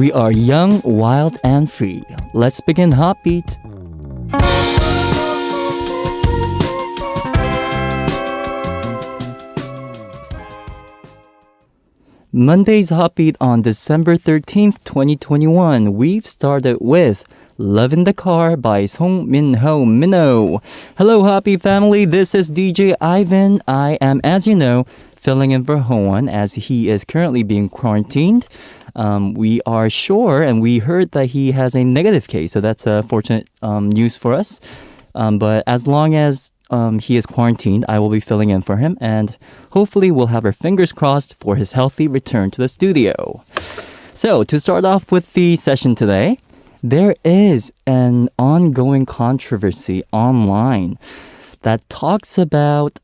We are young, wild, and free. Let's begin HOTBEAT. Monday's HOTBEAT on December 13th, 2021. We've started with Love in the Car by Song Min-ho Minho. Hello, HOTBEAT family. This is DJ Ivan. I am, as you know, filling in for Howon as he is currently being quarantined. We are sure and we heard that he has a negative case, so that's fortunate news for us. But as long as he is quarantined, I will be filling in for him, and hopefully we'll have our fingers crossed for his healthy return to the studio. So, to start off with the session today, there is an ongoing controversy online that talks about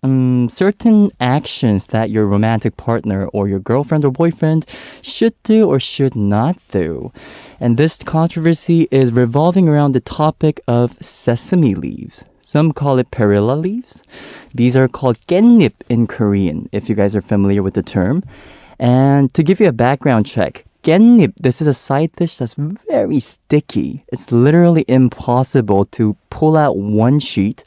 certain actions that your romantic partner or your girlfriend or boyfriend should do or should not do. And this controversy is revolving around the topic of sesame leaves. Some call it perilla leaves. These are called 깻잎 in Korean, if you guys are familiar with the term. And to give you a background check, 깻잎, this is a side dish that's very sticky. It's literally impossible to pull out one sheet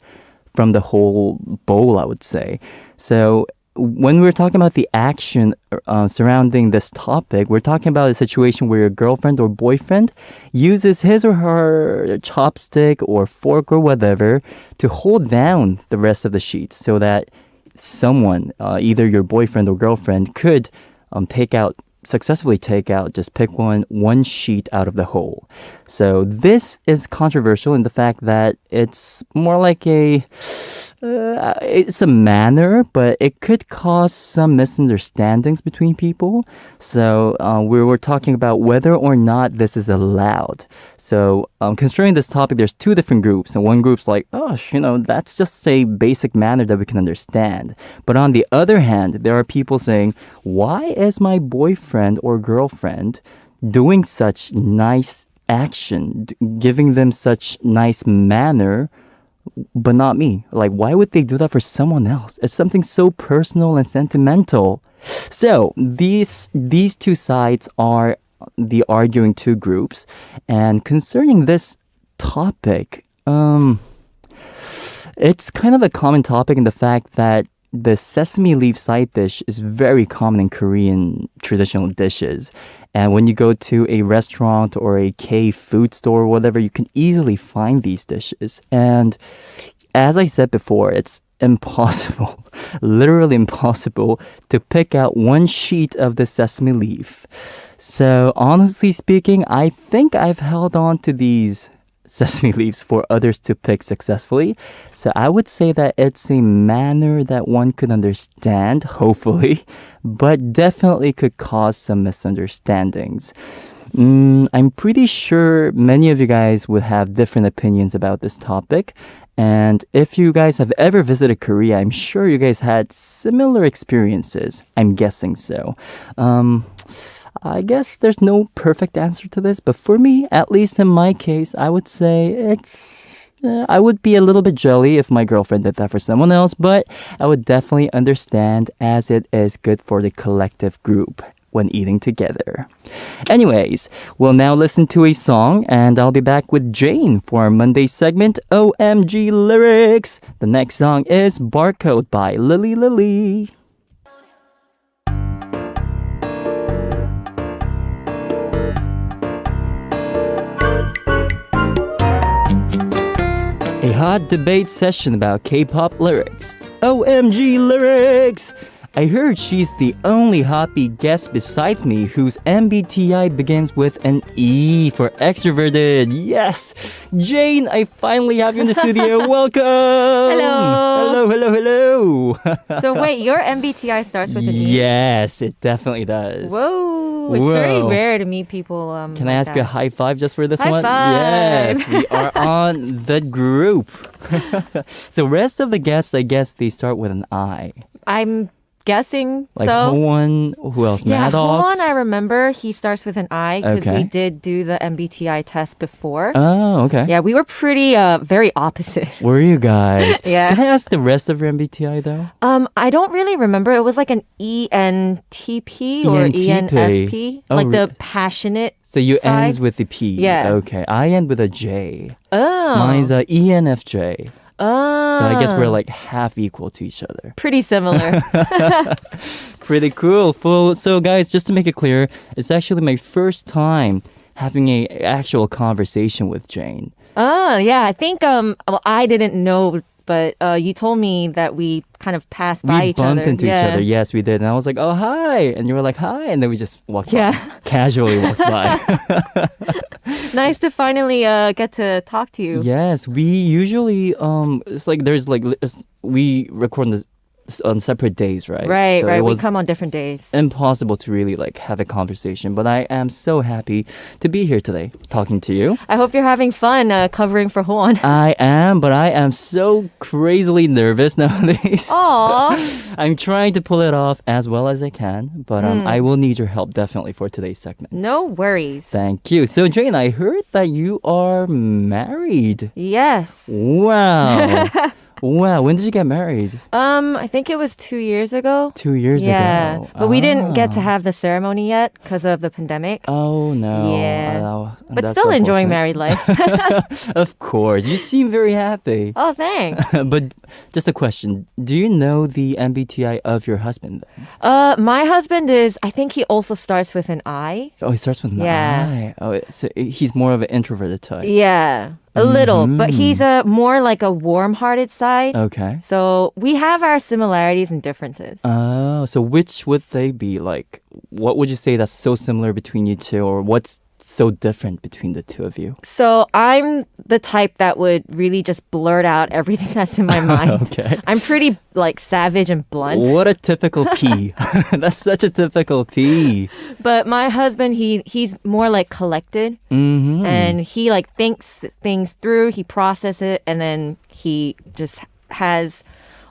from the whole bowl, I would say. So when we're talking about the action surrounding this topic, we're talking about a situation where your girlfriend or boyfriend uses his or her chopstick or fork or whatever to hold down the rest of the sheets so that someone, either your boyfriend or girlfriend, could successfully just pick one sheet out of the whole. So this is controversial in the fact that it's more like it's a manner, but it could cause some misunderstandings between people. So we were talking about whether or not this is allowed. So considering this topic, there's two different groups. And one group's like, that's just a basic manner that we can understand. But on the other hand, there are people saying, why is my boyfriend or girlfriend doing such nice action, giving them such nice manner, but not me? Like, why would they do that for someone else? It's something so personal and sentimental. So these two sides are the arguing two groups. And concerning this topic, it's kind of a common topic in the fact that the sesame leaf side dish is very common in Korean traditional dishes. And when you go to a restaurant or a K-food store or whatever, you can easily find these dishes. And as I said before, it's impossible, literally impossible, to pick out one sheet of the sesame leaf. So honestly speaking, I think I've held on to these sesame leaves for others to pick successfully. So I would say that it's a manner that one could understand, hopefully, but definitely could cause some misunderstandings. I'm pretty sure many of you guys would have different opinions about this topic. And if you guys have ever visited Korea, I'm sure you guys had similar experiences. I'm guessing so. I guess there's no perfect answer to this, but for me, at least in my case, I would say I would be a little bit jelly if my girlfriend did that for someone else, but I would definitely understand as it is good for the collective group when eating together. Anyways, we'll now listen to a song, and I'll be back with Jane for our Monday segment, OMG Lyrics. The next song is Barcode by Lily Lily. A hot debate session about K-pop lyrics. OMG lyrics! I heard she's the only HOTBEAT guest besides me whose MBTI begins with an E for extroverted. Yes! Jane, I finally have you in the studio. Welcome! Hello! Hello! So wait, your MBTI starts with an E? Yes, it definitely does. Whoa! It's very rare to meet people Can I ask you a high five just for this one? High five! Yes, we are on the group. So rest of the guests, I guess they start with an I. I'm guessing Like so. Howon, who else? Yeah, Maddox? Howon, I remember he starts with an I because Okay. we did do the MBTI test before. Oh, okay. Yeah, we were pretty very opposite. Were you guys? Yeah. Can I ask the rest of your MBTI though? I don't really remember. It was like an ENTP or ENTP. ENFP, Oh, like the passionate. So you side? ends with the P. Yeah. Okay. I end with a J. Oh. Mine's a ENFJ. Oh. So I guess we're like half equal to each other. pretty similar. Pretty cool. So guys, just to make it clear, it's actually my first time having a actual conversation with Jane. Oh, yeah. I think well, I didn't know, but you told me that we kind of passed by We each bumped other. into each other. Yes, we did. And I was like, "Oh, hi." And you were like, "Hi." And then we just walked by. Casually walked by. Nice to finally get to talk to you. Yes, we usually it's like there's like we record on separate days, right? Right, So right. it We was come on different days. impossible to really like have a conversation, but I am so happy to be here today talking to you. I hope you're having fun covering for Hwon. I am, but I am so crazily nervous nowadays. Aw. I'm trying to pull it off as well as I can, but I will need your help definitely for today's segment. No worries. Thank you. So Jane, I heard that you are married. Yes. Wow. Wow, when did you get married? I think it was 2 years ago. 2 years Yeah, ago. but we didn't get to Ah. have the ceremony yet because of the pandemic. Oh no. Yeah. Oh, But that's still enjoying unfortunate. married life. Of course. You seem very happy. Oh, thanks. But just a question. Do you know the MBTI of your husband then? My husband is, I think he also starts with an I. Oh, he starts with an Yeah. I. Oh, so he's more of an introverted type. Yeah, a little, but he's a more like a warm-hearted side. Okay. So we have our similarities and differences. Oh, so which would they be? Like, what would you say that's so similar between you two, or what's so different between the two of you? So I'm the type that would really just blurt out everything that's in my mind. Okay. I'm pretty like savage and blunt. What a typical P. That's such a typical P. But my husband, he's more like collected, Mm-hmm. and he like thinks things through. He processes it, and then he just has,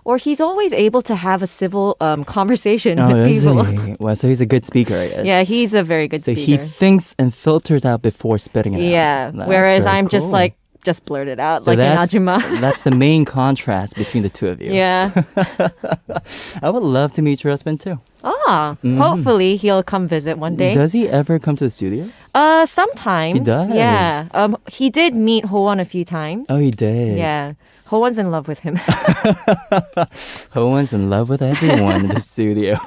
or he's always able to have a civil conversation Oh, with is people. he? Well, so he's a good speaker, I guess. Yeah, he's a very good So he speaker. thinks and filters out before spitting it Yeah. out. That's Whereas very I'm just cool. like just blurt it out So like an that's, ajumma. that's the main contrast between the two of you. Yeah. I would love to meet your husband too. Hopefully he'll come visit one day. Does he ever come to the studio? Sometimes. He does. Yeah. He did meet Howon a few times. Oh, he did. Yeah. Howon's in love with him. Howon's in love with everyone in the studio.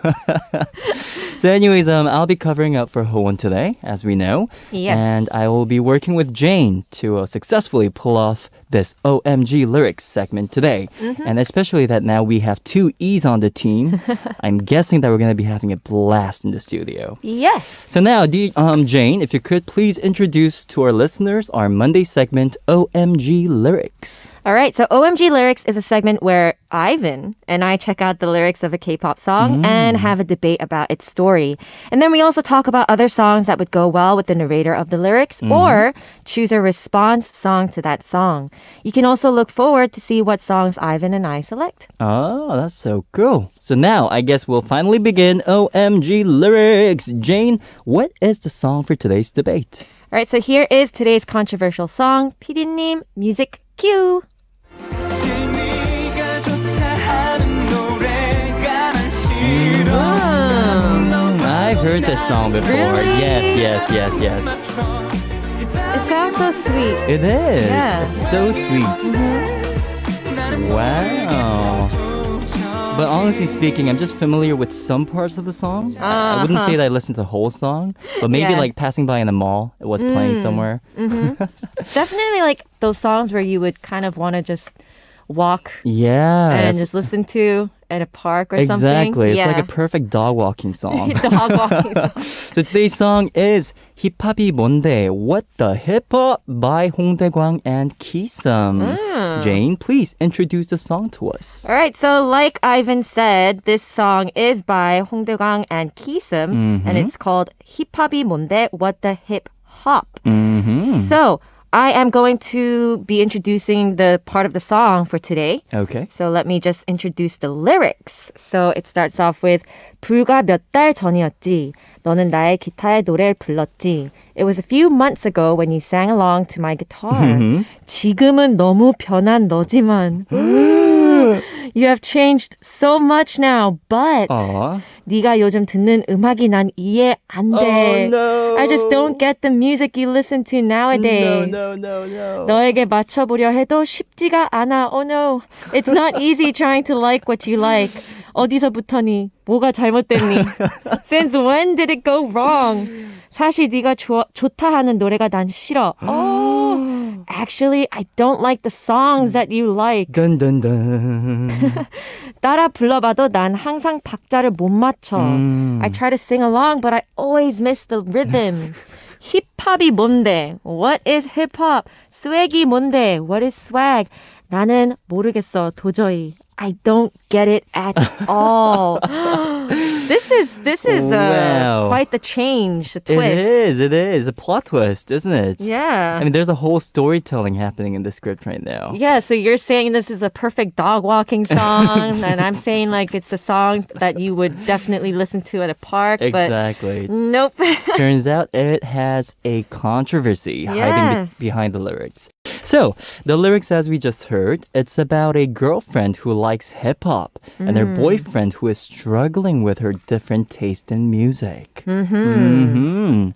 So anyways, I'll be covering up for Howon today, as we know. Yes. And I will be working with Jane to successfully pull off this OMG lyrics segment today. Mm-hmm. And especially that now we have two E's on the team, I'm guessing that we're going to be having a blast in the studio. Yes. So now, Jane, if you could please introduce to our listeners our Monday segment, OMG Lyrics. All right. So OMG Lyrics is a segment where Ivan and I check out the lyrics of a K-pop song and have a debate about its story. And then we also talk about other songs that would go well with the narrator of the lyrics or choose a response song to that song. You can also look forward to see what songs Ivan and I select. Oh, that's so cool. So now, I guess we'll finally begin OMG Lyrics. Jane, what is the song for today's debate? All right. So here is today's controversial song. PD님, music cue. I've heard this song before. Really? Yes. It sounds so sweet. It is. Yeah. It's so sweet. Wow. But honestly speaking, I'm just familiar with some parts of the song. I wouldn't say that I listened to the whole song, but maybe Yeah. like passing by in the mall, it was playing somewhere. It's definitely like those songs where you would kind of want to just walk Yeah. and just listen to at a park or something. Exactly. It's Yeah. like a perfect dog walking song. Dog walking song. So today's song is 힙합이 뭔데? What the Hip Hop by 홍대광 and Kisum. Jane, please introduce the song to us. All right, so like Ivan said, this song is by 홍대광 and Kisum, and it's called 힙합이 뭔데? What the Hip Hop. So I am going to be introducing the part of the song for today. Okay. So let me just introduce the lyrics. So it starts off with 불과 몇 달 전이었지. 너는 나의 기타에 노래를 불렀지. It was a few months ago when you sang along to my guitar. 지금은 너무 변한 너지만. You have changed so much now, but 네가 요즘 듣는 음악이 난 이해 안 돼. Oh, no. I just don't get the music you listen to nowadays. No. 너에게 맞춰보려 해도 쉽지가 않아. Oh no. It's not easy trying to like what you like. 어디서부터니? 뭐가 잘못됐니? Since when did it go wrong? 사실 네가 좋다 하는 노래가 난 싫어. Oh, actually, I don't like the songs that you like. Dun. 따라 불러봐도 난 항상 박자를 못 맞춰. I try to sing along, but I always miss the rhythm. 힙합이 뭔데? What is hip-hop? swag이 뭔데? What is swag? 나는 모르겠어, 도저히. I don't get it at all. This is Wow. quite the change, the twist. It is. A plot twist, isn't it? Yeah. I mean, there's a whole storytelling happening in the script right now. Yeah, so you're saying this is a perfect dog walking song, and I'm saying like it's a song that you would definitely listen to at a park, Exactly. but nope. Turns out it has a controversy hiding behind the lyrics. So, the lyrics, as we just heard, it's about a girlfriend who likes hip-hop and her boyfriend who is struggling with her different taste in music.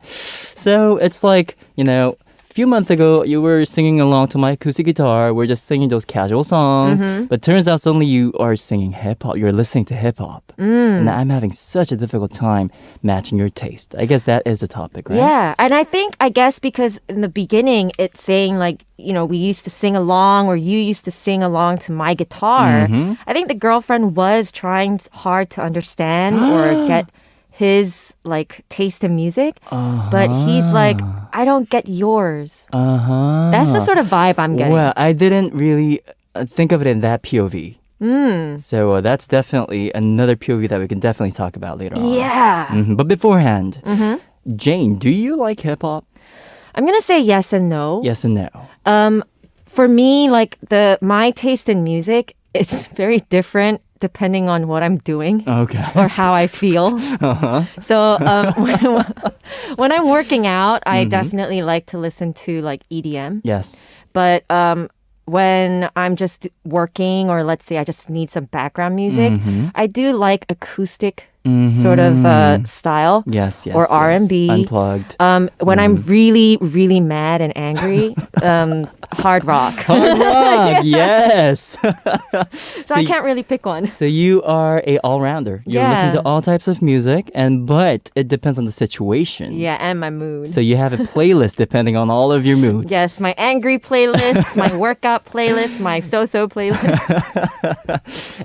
So, it's like, a few months ago, you were singing along to my acoustic guitar. We're just singing those casual songs. But turns out suddenly you are singing hip-hop. You're listening to hip-hop. And I'm having such a difficult time matching your taste. I guess that is the topic, right? Yeah, and I guess because in the beginning it's saying like, we used to sing along or you used to sing along to my guitar. I think the girlfriend was trying hard to understand or get his like taste in music, but he's like, I don't get yours. That's the sort of vibe I'm getting. Well, I didn't really think of it in that POV. So that's definitely another POV that we can definitely talk about later on. Yeah. But beforehand, Jane, do you like hip-hop? I'm going to say yes and no. Yes and no. For me, like my taste in music, it's very different depending on what I'm doing or how I feel. So when I'm working out, I definitely like to listen to like EDM. Yes. But when I'm just working or let's say I just need some background music, I do like acoustic sort of style. Yes. Or R&B. Unplugged. When I'm really, really mad and angry, hard rock. Hard rock, yes. So I can't really pick one. So you are a all-rounder. You listen to all types of music, but it depends on the situation. Yeah, and my mood. So you have a playlist depending on all of your moods. Yes, my angry playlist, my workout playlist, my so-so playlist.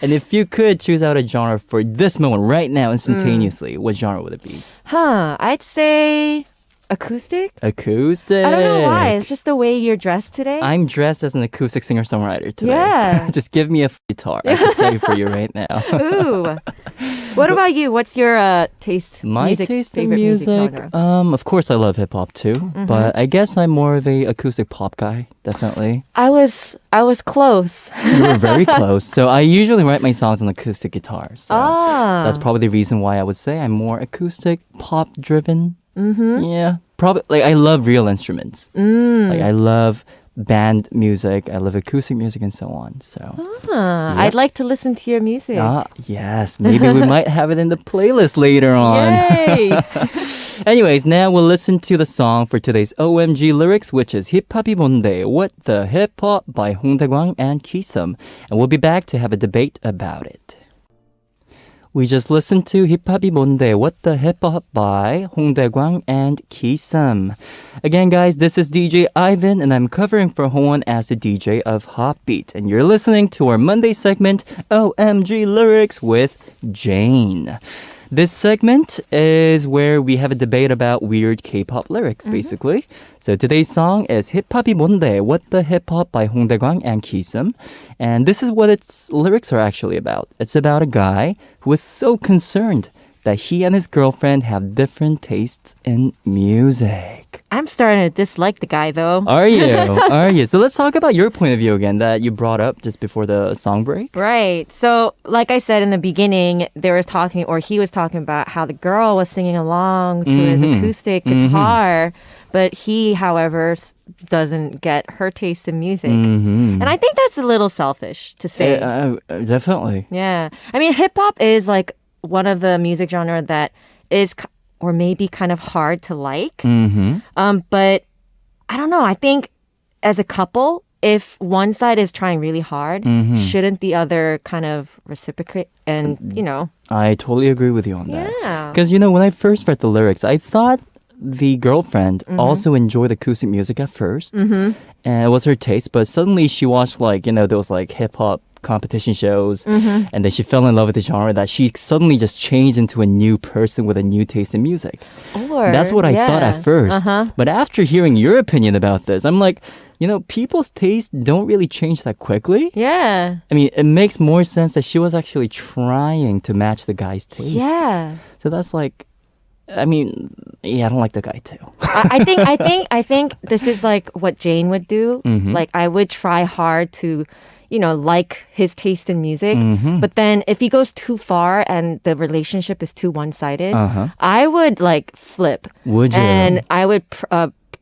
And if you could choose out a genre for this moment right now, instantaneously, what genre would it be? I'd say acoustic. Acoustic. I don't know why. It's just the way you're dressed today. I'm dressed as an acoustic singer-songwriter today. Yeah. Just give me a guitar. I can play for you right now. Ooh. What about you? What's your taste? My taste in music, genre? of course I love hip-hop too, but I guess I'm more of a acoustic pop guy, definitely. I was close. You were very close. So I usually write my songs on acoustic guitar. So that's probably the reason why I would say I'm more acoustic, pop-driven. Yeah, probably. Like I love real instruments. Like I love band music. I love acoustic music and so on. So I'd like to listen to your music. Yes, maybe we might have it in the playlist later on. Yay! Anyways, now we'll listen to the song for today's OMG lyrics, which is 힙합이 뭔데? What the Hip-Hop by 홍대광 and Kisum. And we'll be back to have a debate about it. We just listened to 힙합이 뭔데? What the Hip-Hop by 홍대광 and Kisum. Again, guys, this is DJ Ivan, and I'm covering for Howon as the DJ of HOTBEAT. And you're listening to our Monday segment, OMG Lyrics with Jane. This segment is where we have a debate about weird K-pop lyrics, basically. So today's song is 힙합이 뭔데? What the Hip-Hop by 홍대광 and Kisum. And this is what its lyrics are actually about. It's about a guy who is so concerned that he and his girlfriend have different tastes in music. I'm starting to dislike the guy though. Are you? Are you? So let's talk about your point of view again that you brought up just before the song break. Right. So, like I said in the beginning, they were talking, or he was talking about how the girl was singing along to his acoustic guitar, but he, however, doesn't get her taste in music. And I think that's a little selfish to say. Definitely. Yeah. I mean, hip hop is like one of the music genre that is, or maybe kind of hard to like. But I don't know. I think as a couple, if one side is trying really hard, shouldn't the other kind of reciprocate and, you know? I totally agree with you on that. Yeah. Because, when I first read the lyrics, I thought the girlfriend also enjoyed acoustic music at first. And it was her taste, but suddenly she watched those hip hop competition shows and then she fell in love with the genre that she suddenly just changed into a new person with a new taste in music. That's what I thought at first. But after hearing your opinion about this, I'm like, people's tastes don't really change that quickly. Yeah. I mean, it makes more sense that she was actually trying to match the guy's taste. Yeah. So that's like, I mean, yeah, I don't like the guy too. I think this is like what Jane would do. Like I would try hard to, like his taste in music. But then if he goes too far and the relationship is too one-sided, I would like flip. Would you? And I would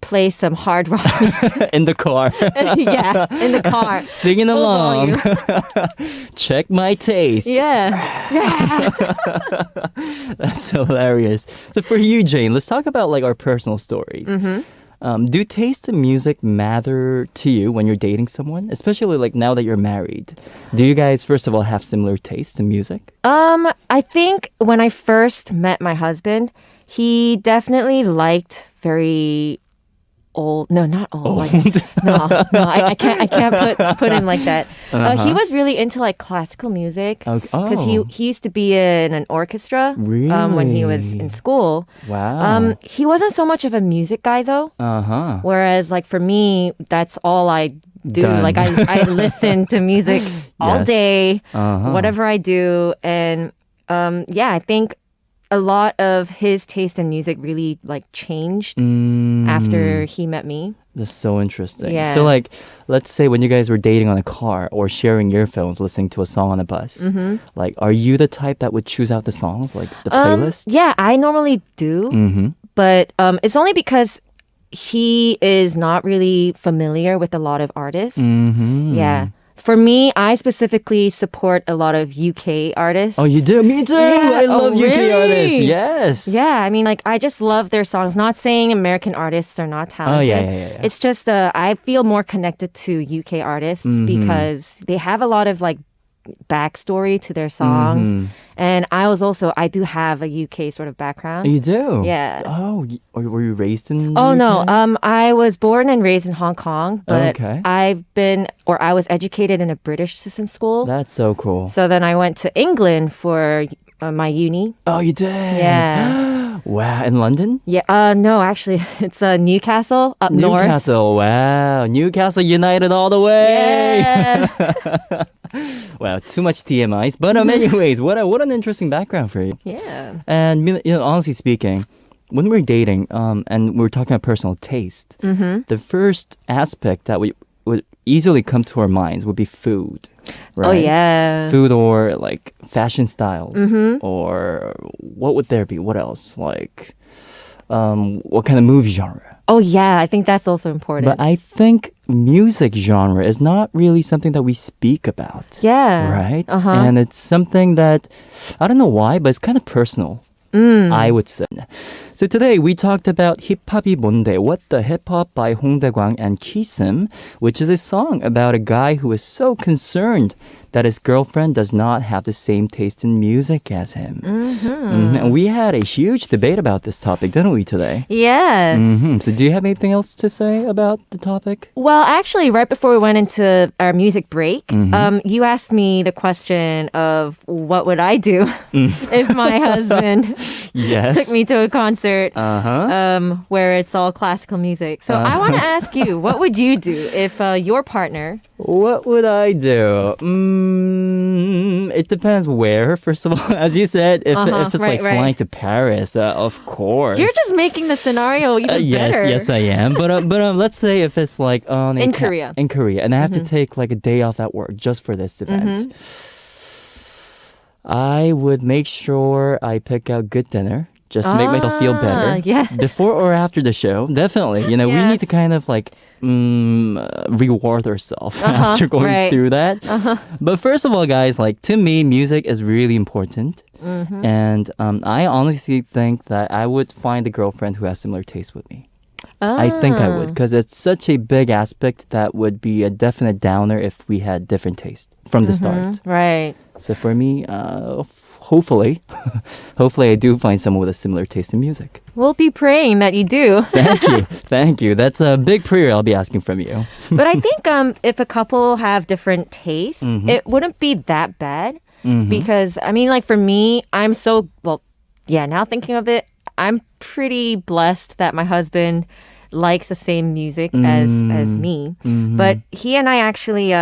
play some hard rock in the car. Yeah, in the car. Singing Full along. volume. Check my taste. Yeah. That's hilarious. So for you, Jane, let's talk about like our personal stories. Do taste in music matter to you when you're dating someone? Especially like now that you're married. Do you guys, first of all, have similar tastes in music? I think when I first met my husband, he definitely liked very old. No, not old. Like, I can't put him like that. He was really into like classical music because he used to be in an orchestra when he was in school. Wow. He wasn't so much of a music guy though. Whereas like for me, that's all I do. Done. Like I listen to music all day, whatever I do, and I think a lot of his taste in music really like changed after he met me. That's so interesting. Yeah. So like, let's say when you guys were dating on a car or sharing earphones, listening to a song on a bus, like, are you the type that would choose out the songs, like the playlist? Yeah, I normally do. But it's only because he is not really familiar with a lot of artists. Yeah. For me, I specifically support a lot of UK artists. Oh, you do? Me too! Yeah. I love UK Really? artists. Yes. Yeah, I mean, like, I just love their songs. Not saying American artists are not talented. Yeah. It's just, I feel more connected to UK artists because they have a lot of, like, backstory to their songs. And I do have a UK sort of background. You do? Yeah. Oh, were you raised in Oh, UK? no. I was born and raised in Hong Kong, but Okay. I was educated in a British system school. That's so cool. So then I went to England for my uni. Oh, you did? Yeah. Wow, in London? Yeah. No, actually, it's Newcastle up north. Newcastle, wow. Newcastle United all the way. Yeah. Wow, too much TMIs. But anyways, what an interesting background for you. Yeah. And honestly speaking, when we're dating, and we're talking about personal taste, the first aspect that would easily come to our minds would be food. Right? Oh, yeah. Food or like fashion styles, or what would there be? What else? Like, what kind of movie genre? Oh, yeah. I think that's also important. But I think music genre is not really something that we speak about. Yeah. Right? And it's something that, I don't know why, but it's kind of personal. I would say. So today we talked about 힙합이 뭔데, What the Hip Hop by 홍대광 and Kisum, which is a song about a guy who is so concerned that his girlfriend does not have the same taste in music as him. And we had a huge debate about this topic, didn't we, today? Yes. So do you have anything else to say about the topic? Well, actually, right before we went into our music break, you asked me the question of what would I do if my husband took me to a concert where it's all classical music. So I want to ask you, what would you do if your partner... What would I do? It depends where. First of all, as you said, if it's like flying to Paris, of course. You're just making the scenario even better. Yes, I am. But let's say if it's like on in Korea, and I have to take like a day off at work just for this event. I would make sure I pick out good dinner. Just to make myself feel better. Yes. Before or after the show, definitely. We need to kind of like reward ourselves after going through that. But first of all, guys, like to me, music is really important. And I honestly think that I would find a girlfriend who has similar taste with me. I think I would, because it's such a big aspect that would be a definite downer if we had different taste from the start. Right. So for me, hopefully I do find someone with a similar taste in music. We'll be praying that you do. Thank you. That's a big prayer I'll be asking from you. But I think if a couple have different tastes, it wouldn't be that bad. Because, I mean, like for me, now thinking of it, I'm pretty blessed that my husband likes the same music as me. But he and I actually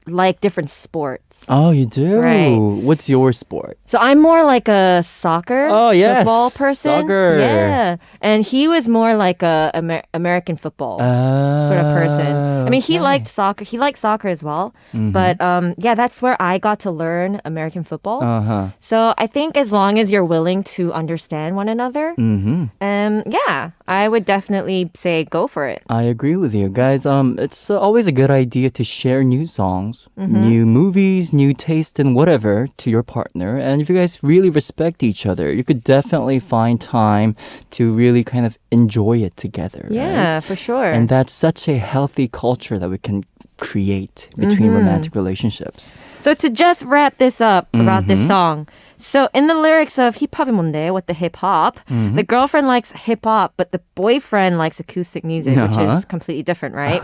like different sports. Oh, you do? Right. What's your sport? So I'm more like a soccer, football person. Soccer. Yeah. And he was more like a American football sort of person. I mean, he liked soccer. He liked soccer as well. But that's where I got to learn American football. So I think as long as you're willing to understand one another, I would definitely say go for it. I agree with you. Guys, it's always a good idea to share new songs, new movies, new taste and whatever to your partner. And if you guys really respect each other, you could definitely find time to really kind of enjoy it together. Yeah, right? for sure. And that's such a healthy culture that we can create between romantic relationships. So to just wrap this up about this song. So in the lyrics of Hip-Hop이 뭔데, what the hip-hop, the girlfriend likes hip-hop, but the boyfriend likes acoustic music, which is completely different, right?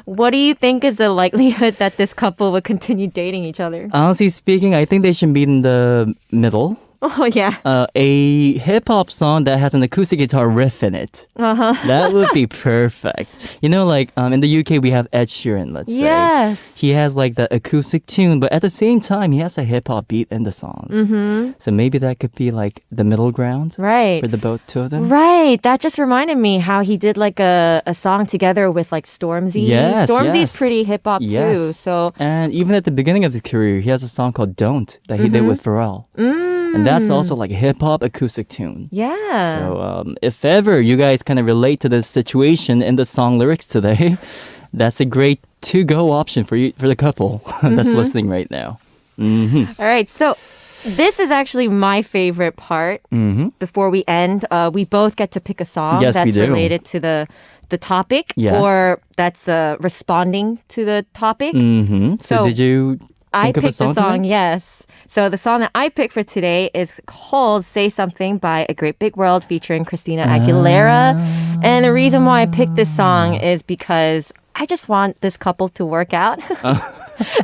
What do you think is the likelihood that this couple would continue dating each other? Honestly speaking, I think they should meet in the middle. Oh, yeah. A hip-hop song that has an acoustic guitar riff in it. That would be perfect. In the UK, we have Ed Sheeran, let's say. Yes. He has like the acoustic tune, but at the same time, he has a hip-hop beat in the songs. So maybe that could be like the middle ground for the both two of them. Right. That just reminded me how he did like a song together with like Stormzy. Yes, Stormzy's pretty hip-hop too. So. And even at the beginning of his career, he has a song called Don't that he did with Pharrell. And that's also like a hip-hop acoustic tune. Yeah. So if ever you guys kind of relate to this situation in the song lyrics today, that's a great to-go option for the couple that's listening right now. All right. So this is actually my favorite part. Before we end, we both get to pick a song that's related to the topic or that's responding to the topic. So did you I picked the song, yes. So the song that I picked for today is called Say Something by A Great Big World featuring Christina Aguilera. And the reason why I picked this song is because I just want this couple to work out.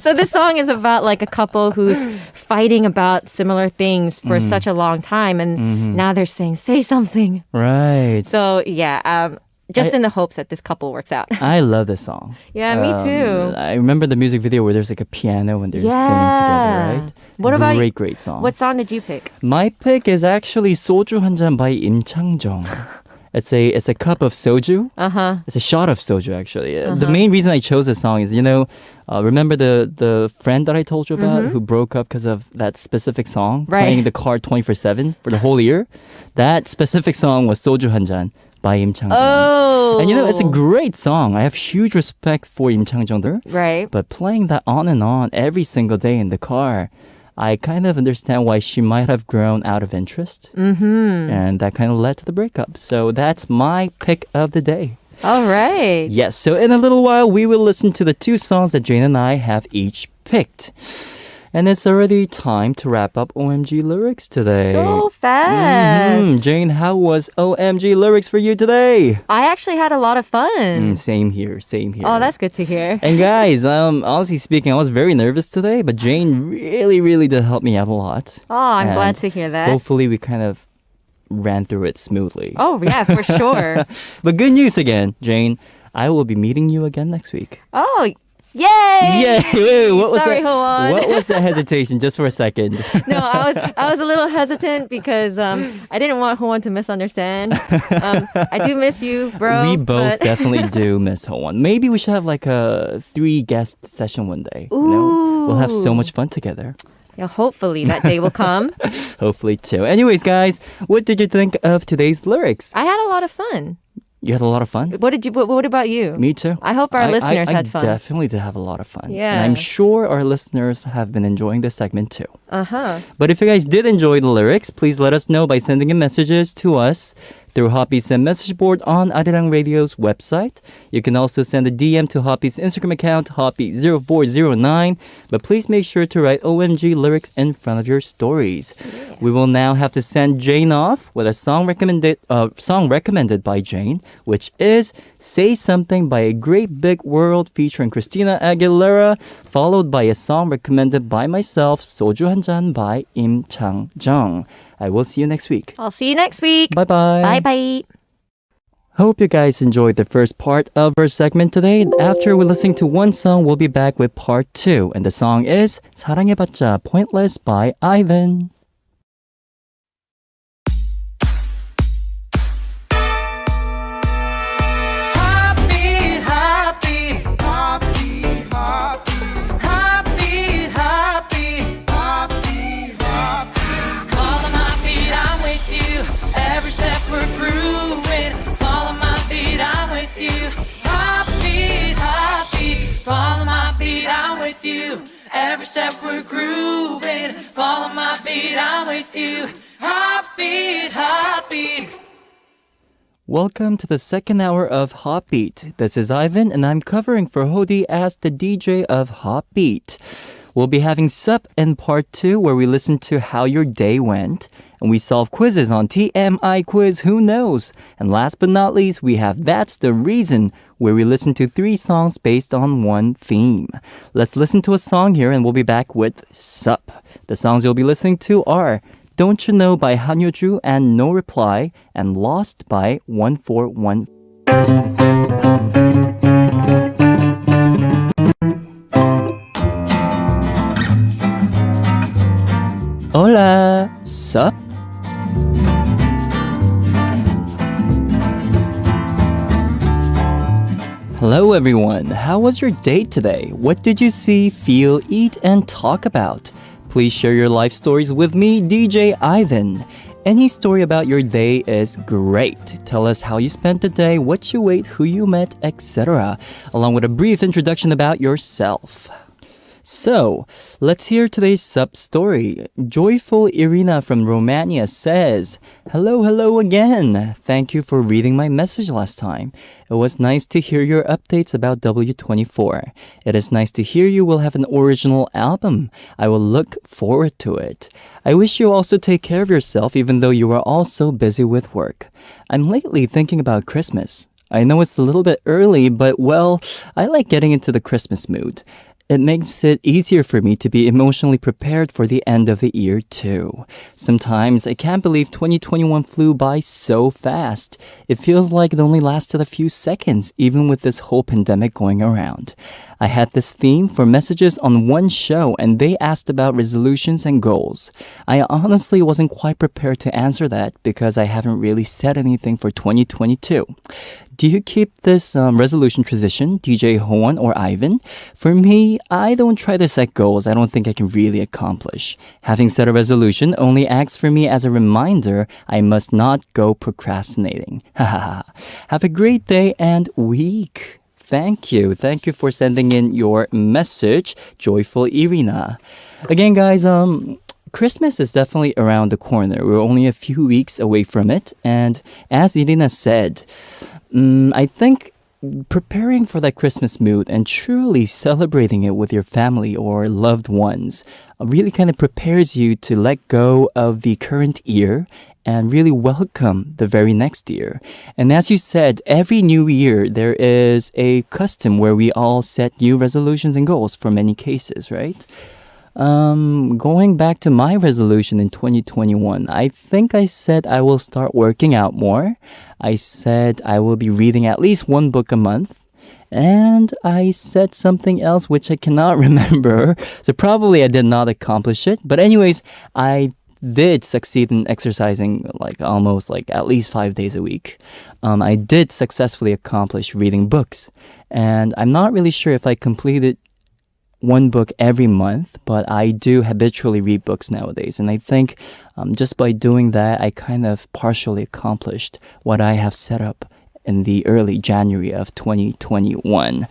So this song is about like a couple who's fighting about similar things for such a long time. And now they're saying, say something. Right. So yeah, just in the hopes that this couple works out. I love this song. Yeah, me too. I remember the music video where there's like a piano and they're singing together, right? What about great song. What song did you pick? My pick is actually 소주 한 잔 by 임창정. It's a cup of soju. It's a shot of soju, actually. The main reason I chose this song is, remember the friend that I told you about who broke up because of that specific song, playing the card 24/7 for the whole year? That specific song was 소주 한 잔 by Im Chang-jung. Oh. And it's a great song. I have huge respect for Im Chang-jung there. Right. But playing that on and on every single day in the car, I kind of understand why she might have grown out of interest. And that kind of led to the breakup. So that's my pick of the day. All right. Yes, so in a little while, we will listen to the two songs that Jane and I have each picked. And it's already time to wrap up OMG lyrics today. So fast. Jane, how was OMG lyrics for you today? I actually had a lot of fun. Same here. Oh, that's good to hear. And guys, honestly speaking, I was very nervous today, but Jane really, really did help me out a lot. Oh, I'm glad to hear that. Hopefully we kind of ran through it smoothly. Oh, yeah, for sure. But good news again, Jane. I will be meeting you again next week. Oh, Yay! Wait, what was Sorry, that? Howon. What was the hesitation? Just for a second. No, I was a little hesitant because I didn't want Howon to misunderstand. I do miss you, bro. We both but- definitely do miss Howon. Maybe we should have like a 3-guest session one day. We'll have so Ooh. much fun together. Yeah, hopefully that day will come. Hopefully too. Anyways, guys, what did you think of today's lyrics? I had a lot of fun. You had a lot of fun? What about you? Me too. I hope our listeners had fun. I definitely did have a lot of fun. Yeah. And I'm sure our listeners have been enjoying this segment too. Uh-huh. But if you guys did enjoy the lyrics, please let us know by sending in messages to us through Hoppy's message board on Arirang Radio's website. You can also send a DM to Hoppy's Instagram account, Hoppy0409. But please make sure to write OMG lyrics in front of your stories. Yeah. We will now have to send Jane off with a song recommended by Jane, which is Say Something by A Great Big World featuring Christina Aguilera, followed by a song recommended by myself, Soju Hanjan by Im Chang-jung. I will see you next week. I'll see you next week. Bye-bye. Bye-bye. Hope you guys enjoyed the first part of our segment today. After we listen to one song, we'll be back with part 2. And the song is 사랑해봤자 Pointless by Ivan. Every step we're grooving, follow my beat, I'm with you. Heartbeat, heartbeat. Welcome to the second hour of HOTBEAT. This is Ivan, and I'm covering for Hody as the DJ of HOTBEAT. We'll be having Ssup in part 2, where we listen to how your day went. And we solve quizzes on TMI Quiz, Who Knows? And last but not least, we have That's the Reason, where we listen to 3 songs based on one theme. Let's listen to a song here and we'll be back with Ssup. The songs you'll be listening to are Don't You Know by Hanyoju and No Reply, and Lost by 141. Hola, Ssup? Hello everyone, how was your day today? What did you see, feel, eat, and talk about? Please share your life stories with me, DJ Ivan. Any story about your day is great. Tell us how you spent the day, what you ate, who you met, etc., along with a brief introduction about yourself. So, let's hear today's Ssup story. Joyful Irina from Romania says, hello again. Thank you for reading my message last time. It was nice to hear your updates about W24. It is nice to hear you will have an original album. I will look forward to it. I wish you also take care of yourself even though you are all so busy with work. I'm lately thinking about Christmas. I know it's a little bit early, but well, I like getting into the Christmas mood. It makes it easier for me to be emotionally prepared for the end of the year too. Sometimes I can't believe 2021 flew by so fast. It feels like it only lasted a few seconds, even with this whole pandemic going around. I had this theme for messages on one show and they asked about resolutions and goals. I honestly wasn't quite prepared to answer that because I haven't really said anything for 2022. Do you keep this resolution tradition, DJ Howon or Ivan? For me, I don't try to set goals I don't think I can really accomplish. Having set a resolution only acts for me as a reminder I must not go procrastinating. Have a great day and week. Thank you. Thank you for sending in your message, Joyful Irina. Again, guys, Christmas is definitely around the corner. We're only a few weeks away from it. And as Irina said, I think preparing for that Christmas mood and truly celebrating it with your family or loved ones really kind of prepares you to let go of the current year and really welcome the very next year. And as you said, every new year there is a custom where we all set new resolutions and goals for many cases, right? Going back to my resolution in 2021, I think I said I will start working out more. I said I will be reading at least one book a month. And I said something else which I cannot remember. So probably I did not accomplish it. But anyways, I did succeed in exercising almost at least 5 days a week. I did successfully accomplish reading books. And I'm not really sure if I completed one book every month, but I do habitually read books nowadays. And I think just by doing that, I kind of partially accomplished what I have set up in the early January of 2021.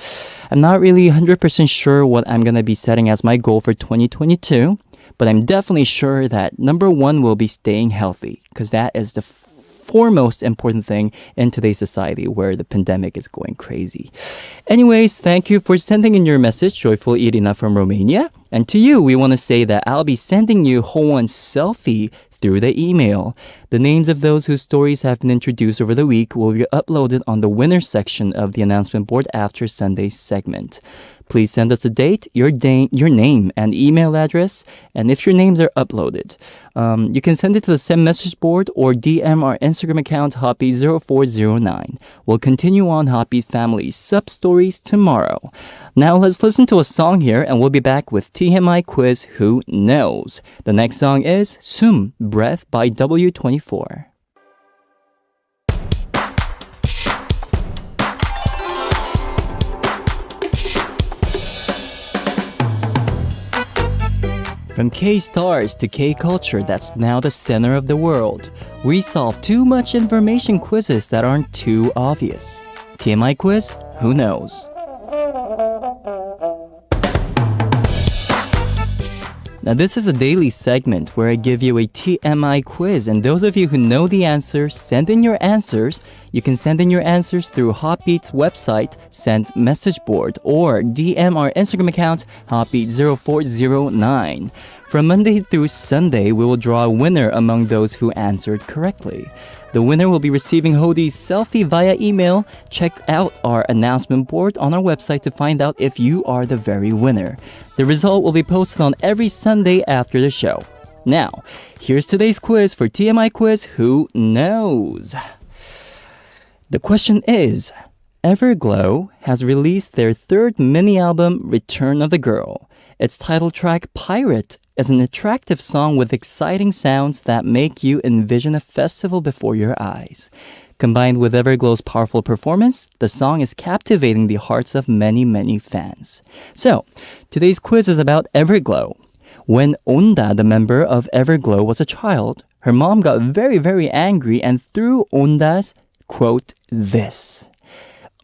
I'm not really 100% sure what I'm going to be setting as my goal for 2022, but I'm definitely sure that number one will be staying healthy, because that is the foremost important thing in today's society where the pandemic is going crazy. Anyways, thank you for sending in your message, Joyful Irina from Romania. And to you, we want to say that I'll be sending you Howon's selfie through the email. The names of those whose stories have been introduced over the week will be uploaded on the winner section of the announcement board after Sunday's segment. Please send us a date, your name, and email address. And if your names are uploaded, you can send it to the send message board or DM our Instagram account, HOTBEAT0409. We'll continue on HOTBEAT Family's Ssup stories tomorrow. Now let's listen to a song here, and we'll be back with TMI Quiz Who Knows. The next song is Ssup, Breath by W24. From K-stars to K-culture that's now the center of the world, we solve too much information quizzes that aren't too obvious. TMI Quiz, Who Knows? Now, this is a daily segment where I give you a TMI quiz, and those of you who know the answer, send in your answers. You can send in your answers through HOTBEAT's website, send message board, or DM our Instagram account, HOTBEAT0409. From Monday through Sunday, we will draw a winner among those who answered correctly. The winner will be receiving Hodee's selfie via email. Check out our announcement board on our website to find out if you are the very winner. The result will be posted on every Sunday after the show. Now, here's today's quiz for TMI Quiz Who Knows? The question is, EVERGLOW has released their third mini-album, Return of the Girl. Its title track, Pirate, is an attractive song with exciting sounds that make you envision a festival before your eyes. Combined with EVERGLOW's powerful performance, the song is captivating the hearts of many, many fans. So, today's quiz is about EVERGLOW. When Onda, the member of EVERGLOW, was a child, her mom got very, very angry and threw Onda's, quote, this.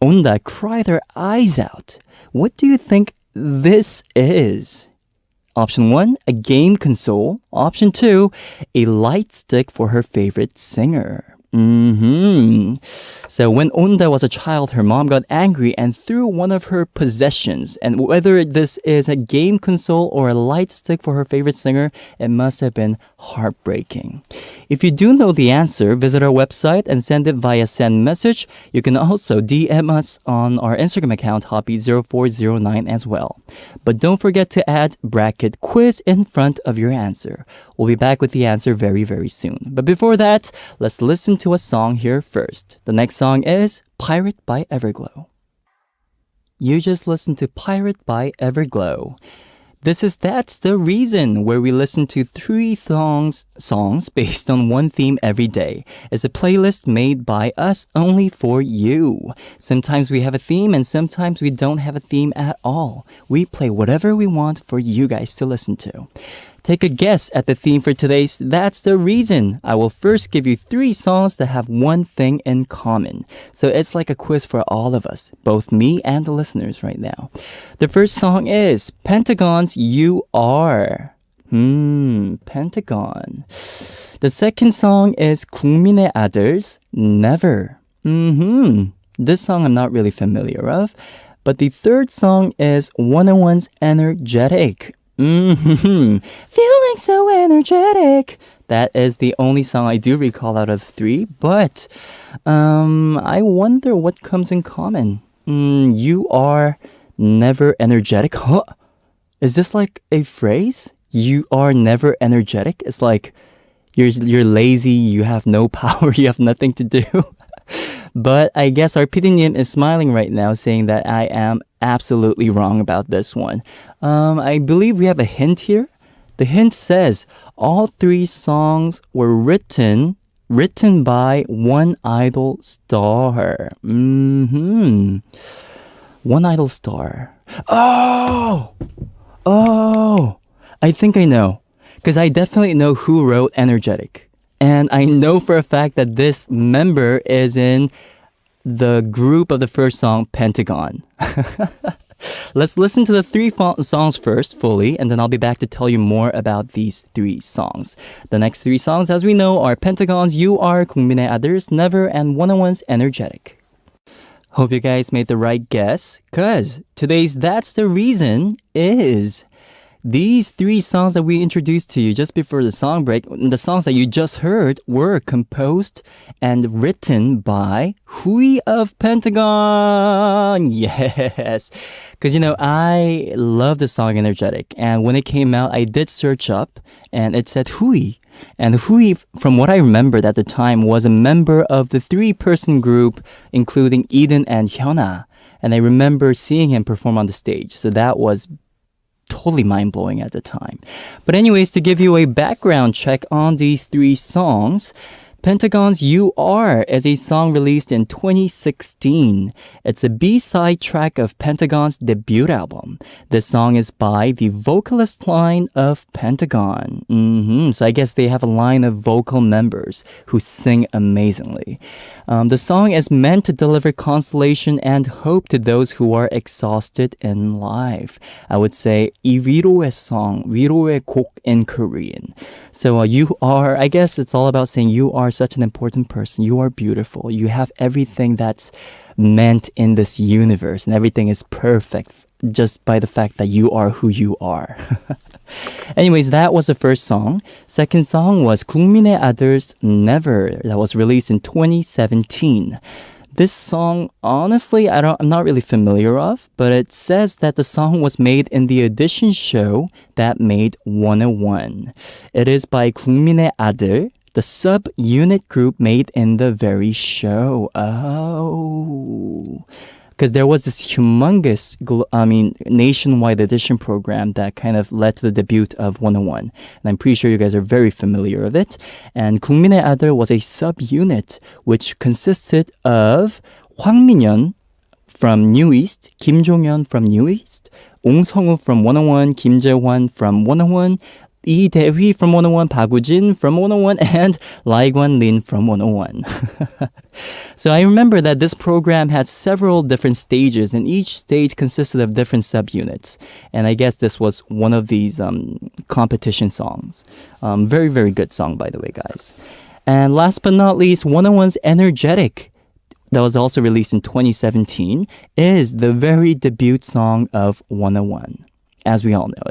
Onda cried her eyes out. What do you think this is? Option 1, a game console. Option 2, a light stick for her favorite singer. So when Onda was a child, her mom got angry and threw one of her possessions. And whether this is a game console or a light stick for her favorite singer, it must have been heartbreaking. If you do know the answer, visit our website and send it via send message. You can also DM us on our Instagram account, HOTBEAT0409 as well. But don't forget to add bracket quiz in front of your answer. We'll be back with the answer very, very soon. But before that, let's listen to a song here first. The next song is Pirate by EVERGLOW. You just listened to Pirate by EVERGLOW. This is That's the Reason, where we listen to 3 songs based on one theme every day. It's a playlist made by us only for you. Sometimes we have a theme and sometimes we don't have a theme at all. We play whatever we want for you guys to listen to. Take a guess at the theme for today's That's the Reason. I will first give you 3 songs that have one thing in common. So it's like a quiz for all of us, both me and the listeners right now. The first song is Pentagon's You Are. Pentagon. The second song is 국민의 아들's Never. This song I'm not really familiar of. But the third song is 101's Energetic. Feeling so energetic. That is the only song I do recall out of 3, but I wonder what comes in common. You are never energetic. Huh? Is this like a phrase? You are never energetic? It's like you're lazy, you have no power, you have nothing to do. But I guess our PD님 is smiling right now, saying that I am absolutely wrong about this one. I believe we have a hint here. The hint says all three songs were written by one idol star. One idol star. Oh, I think I know. Because I definitely know who wrote Energetic. And I know for a fact that this member is in the group of the first song, Pentagon. Let's listen to the three songs first fully, and then I'll be back to tell you more about these three songs. The next three songs, as we know, are Pentagon's You Are, 국민의 아들's Never, and 101's Energetic. Hope you guys made the right guess, because today's That's the Reason is these three songs that we introduced to you just before the song break, the songs that you just heard were composed and written by Hui of Pentagon. Yes. Because, I love the song Energetic. And when it came out, I did search up and it said Hui. And Hui, from what I remembered at the time, was a member of the three-person group, including Eden and Hyuna. And I remember seeing him perform on the stage. So that was totally mind-blowing at the time. But anyways, to give you a background check on these three songs, Pentagon's You Are is a song released in 2016. It's a B-side track of Pentagon's debut album. This song is by the vocalist line of Pentagon. So I guess they have a line of vocal members who sing amazingly. The song is meant to deliver consolation and hope to those who are exhausted in life. I would say 이 위로의 song, 위로의 곡 in Korean. So you are, I guess it's all about saying you are such an important person. You are beautiful. You have everything that's meant in this universe, and everything is perfect just by the fact that you are who you are. Anyways, that was the first song. Second song was 국민의 아들's Never, that was released in 2017. This song, honestly, I'm not really familiar of, but it says that the song was made in the audition show that made 101. It is by 국민의 아들, the sub-unit group made in the very show. Oh. Because there was this humongous, nationwide audition program that kind of led to the debut of 101. And I'm pretty sure you guys are very familiar with it. And 국민의 아들 was a sub-unit which consisted of Hwang Min-yeon from New East, Kim Jong-yeon from New East, Ong Sung-woo from 101, Kim Jae-hwan from 101, Lee Dae-hwi from 101, Park Woo-jin from 101, and Lee Kwan-lin from 101. So I remember that this program had several different stages, and each stage consisted of different subunits. And I guess this was one of these competition songs. Very, very good song, by the way, guys. And last but not least, 101's Energetic, that was also released in 2017, is the very debut song of 101. As we all know,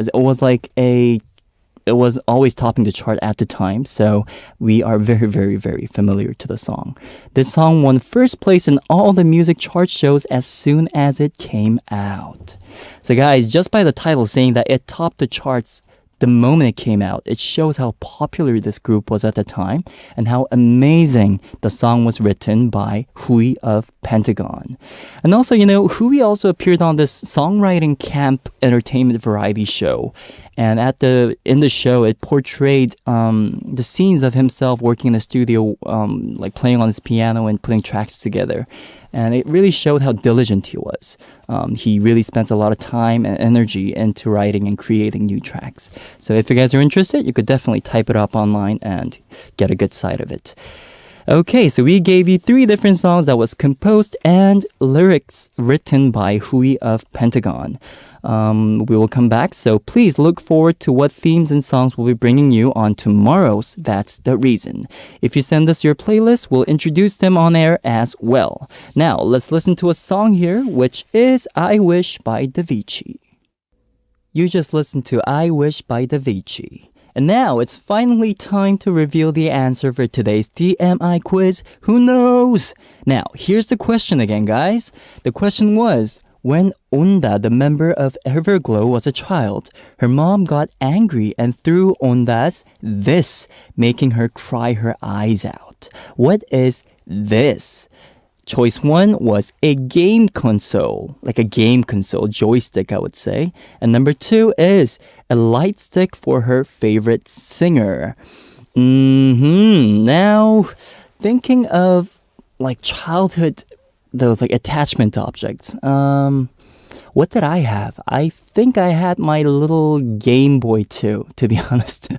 it was always topping the chart at the time, so we are very, very, very familiar to the song. This song won first place in all the music chart shows as soon as it came out. So guys, just by the title saying that it topped the charts the moment it came out, it shows how popular this group was at the time and how amazing the song was written by Hui of Pentagon. And also, Hui also appeared on this songwriting camp entertainment variety show. And in the show, it portrayed the scenes of himself working in the studio, like playing on his piano and putting tracks together. And it really showed how diligent he was. He really spends a lot of time and energy into writing and creating new tracks. So if you guys are interested, you could definitely type it up online and get a good sight of it. Okay, so we gave you three different songs that was composed and lyrics written by Hui of Pentagon. We will come back, so please look forward to what themes and songs we'll be bringing you on tomorrow's That's the Reason. If you send us your playlist, we'll introduce them on air as well. Now, let's listen to a song here, which is I Wish by Davichi. You just listened to I Wish by Davichi. And now it's finally time to reveal the answer for today's TMI quiz. Who knows? Now, here's the question again, guys. The question was, when Onda, the member of EVERGLOW, was a child, her mom got angry and threw Onda's this, making her cry her eyes out. What is this? Choice 1 was a game console, like a game console, joystick, I would say. And number 2 is a light stick for her favorite singer. Now, thinking of like childhood, those like attachment objects. What did I have? I think I had my little Game Boy too, to be honest.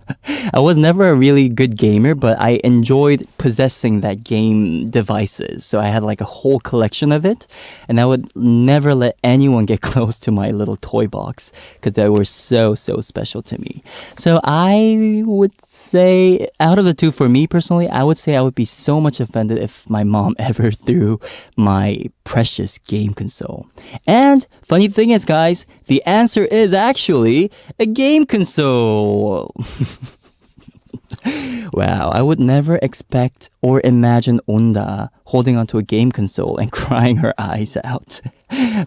I was never a really good gamer, but I enjoyed possessing that game devices. So I had like a whole collection of it, and I would never let anyone get close to my little toy box because they were so special to me. So I would say, out of the two, for me personally, I would say I would be so much offended if my mom ever threw my precious game console. And funny thing is, guys, the answer is actually a game console. Wow, I would never expect or imagine Onda holding onto a game console and crying her eyes out.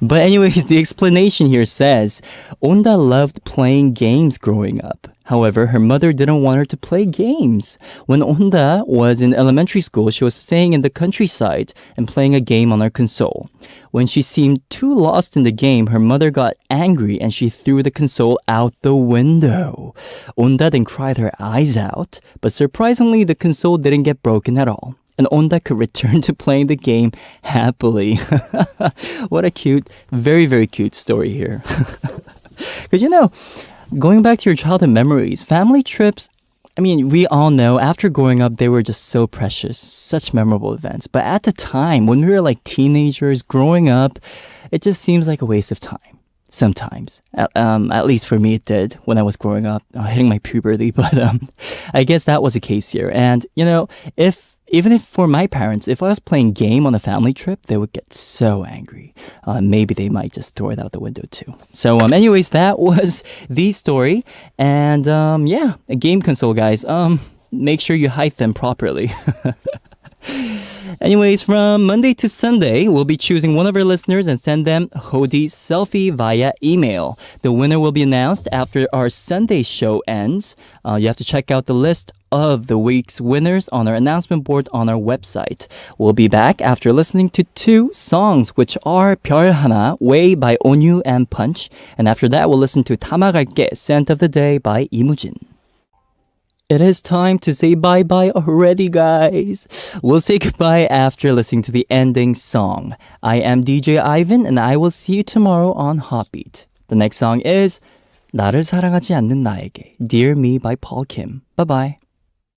But anyways, the explanation here says, Onda loved playing games growing up. However, her mother didn't want her to play games. When Onda was in elementary school, she was staying in the countryside and playing a game on her console. When she seemed too lost in the game, her mother got angry and she threw the console out the window. Onda then cried her eyes out, but surprisingly, the console didn't get broken at all. And Onda could return to playing the game happily. What a cute, very cute story here. Because going back to your childhood memories, family trips, I mean, we all know after growing up, they were just so precious, such memorable events. But at the time, when we were like teenagers growing up, it just seems like a waste of time. Sometimes. At least for me, it did when I was growing up, hitting my puberty. But I guess that was the case here. And, even if for my parents, if I was playing game on a family trip, they would get so angry. Maybe they might just throw it out the window too. So anyways, that was the story. And a game console, guys. Make sure you hide them properly. Anyways, from Monday to Sunday, we'll be choosing one of our listeners and send them Hodi selfie via email. The winner will be announced after our Sunday show ends. You have to check out the list of the week's winners on our announcement board on our website. We'll be back after listening to two songs, which are 별 하나, Way by Onyu and Punch. And after that, we'll listen to 담아갈게, Scent of the Day by 이무진. It is time to say bye-bye already, guys. We'll say goodbye after listening to the ending song. I am DJ Ivan, and I will see you tomorrow on HOTBEAT. The next song is 나를 사랑하지 않는 나에게, Dear Me by Paul Kim. Bye-bye.